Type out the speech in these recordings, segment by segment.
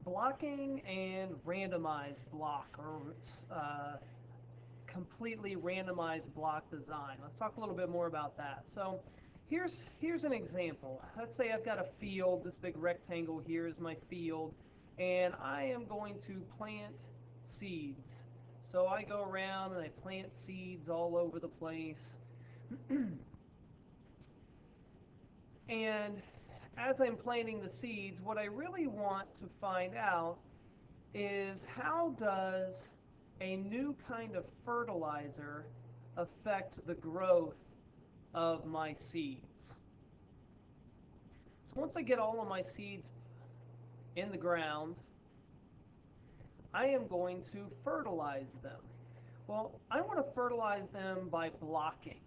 blocking and randomized block, or completely randomized block design. Let's talk a little bit more about that. So here's an example. Let's say I've got a field. This big rectangle here is my field, and I am going to plant seeds. So I go around and I plant seeds all over the place. And as I'm planting the seeds, what I really want to find out is how does a new kind of fertilizer affect the growth of my seeds? So once I get all of my seeds in the ground, I am going to fertilize them. Well, I want to fertilize them by blocking.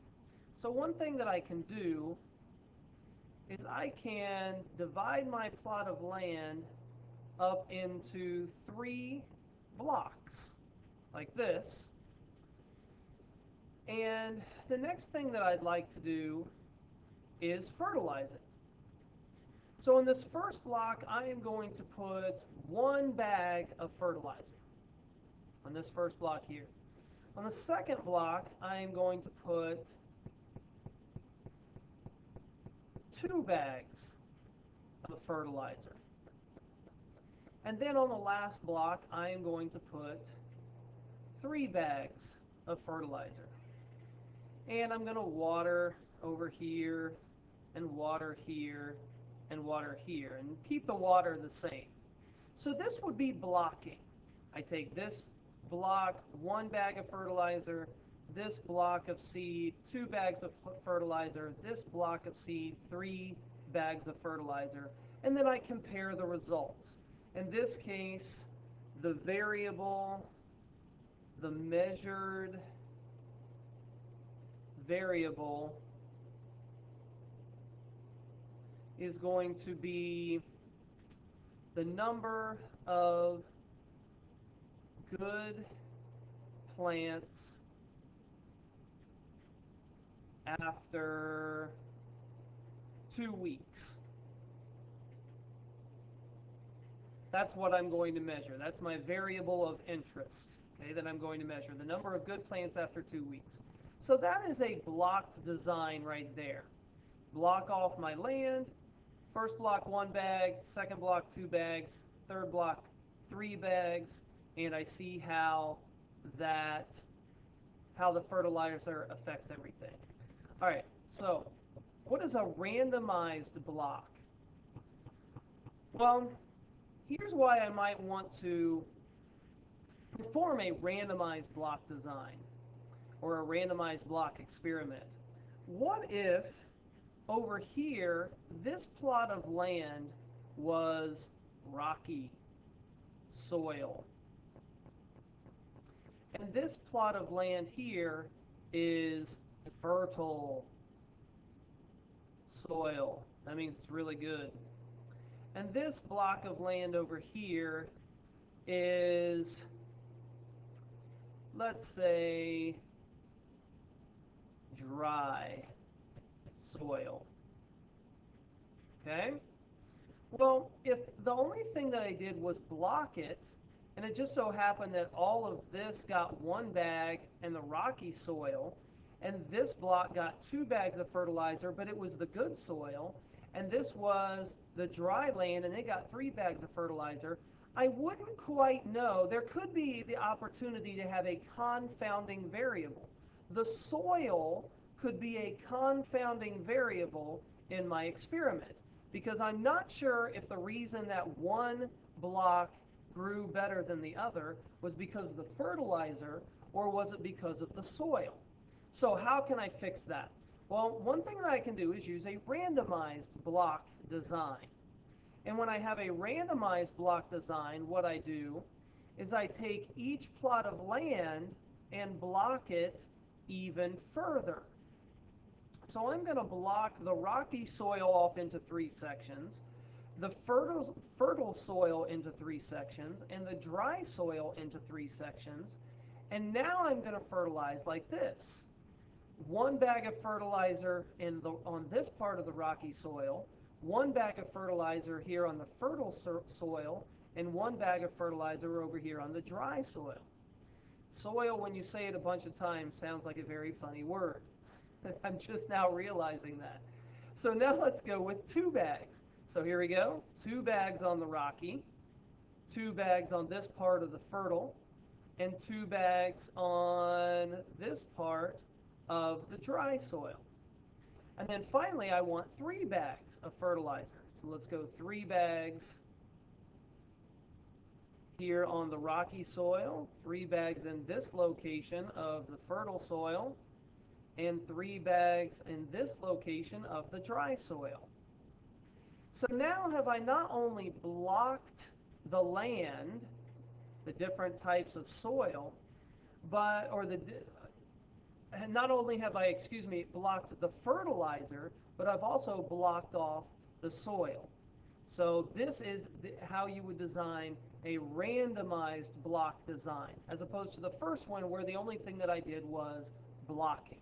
So one thing that I can do is I can divide my plot of land up into 3 blocks, like this. And the next thing that I'd like to do is fertilize it. So in this first block, I am going to put 1 bag of fertilizer on this first block here. On the second block, I am going to put 2 bags of fertilizer. And then on the last block, I am going to put 3 bags of fertilizer. And I'm going to water over here, and water here, and water here, and keep the water the same. So this would be blocking. I take this block, 1 bag of fertilizer, this block of seed, 2 bags of fertilizer, this block of seed, 3 bags of fertilizer, and then I compare the results. In this case, the variable, the measured variable is going to be the number of good plants after 2 weeks. That's what I'm going to measure. That's my variable of interest, okay, that I'm going to measure, the number of good plants after 2 weeks. So that is a blocked design right there. Block off my land. First block, 1 bag. Second block, 2 bags. Third block, 3 bags. And I see how the fertilizer affects everything. All right, so what is a randomized block? Well, here's why I might want to perform a randomized block design or a randomized block experiment. What if over here, this plot of land was rocky soil, and this plot of land here is fertile soil? That means it's really good. And this block of land over here is, let's say, dry soil. Okay? Well, if the only thing that I did was block it, and it just so happened that all of this got 1 bag and the rocky soil, and this block got 2 bags of fertilizer, but it was the good soil, and this was the dry land, and they got 3 bags of fertilizer, I wouldn't quite know. There could be the opportunity to have a confounding variable. The soil could be a confounding variable in my experiment, because I'm not sure if the reason that one block grew better than the other was because of the fertilizer or was it because of the soil. So how can I fix that? Well, one thing that I can do is use a randomized block design. And when I have a randomized block design, what I do is I take each plot of land and block it even further. So I'm going to block the rocky soil off into 3 sections, the fertile soil into 3 sections, and the dry soil into 3 sections. And now I'm going to fertilize like this. 1 bag of fertilizer on this part of the rocky soil, 1 bag of fertilizer here on the fertile soil, and 1 bag of fertilizer over here on the dry soil. Soil, when you say it a bunch of times, sounds like a very funny word. I'm just now realizing that. So now let's go with 2 bags. So here we go, 2 bags on the rocky, 2 bags on this part of the fertile, and 2 bags on this part of the dry soil. And then finally, I want 3 bags of fertilizer. So let's go 3 bags here on the rocky soil, 3 bags in this location of the fertile soil, and 3 bags in this location of the dry soil. So now have I not only blocked the land, the different types of soil, but, not only have I, blocked the fertilizer, but I've also blocked off the soil. So this is how you would design a randomized block design, as opposed to the first one where the only thing that I did was blocking.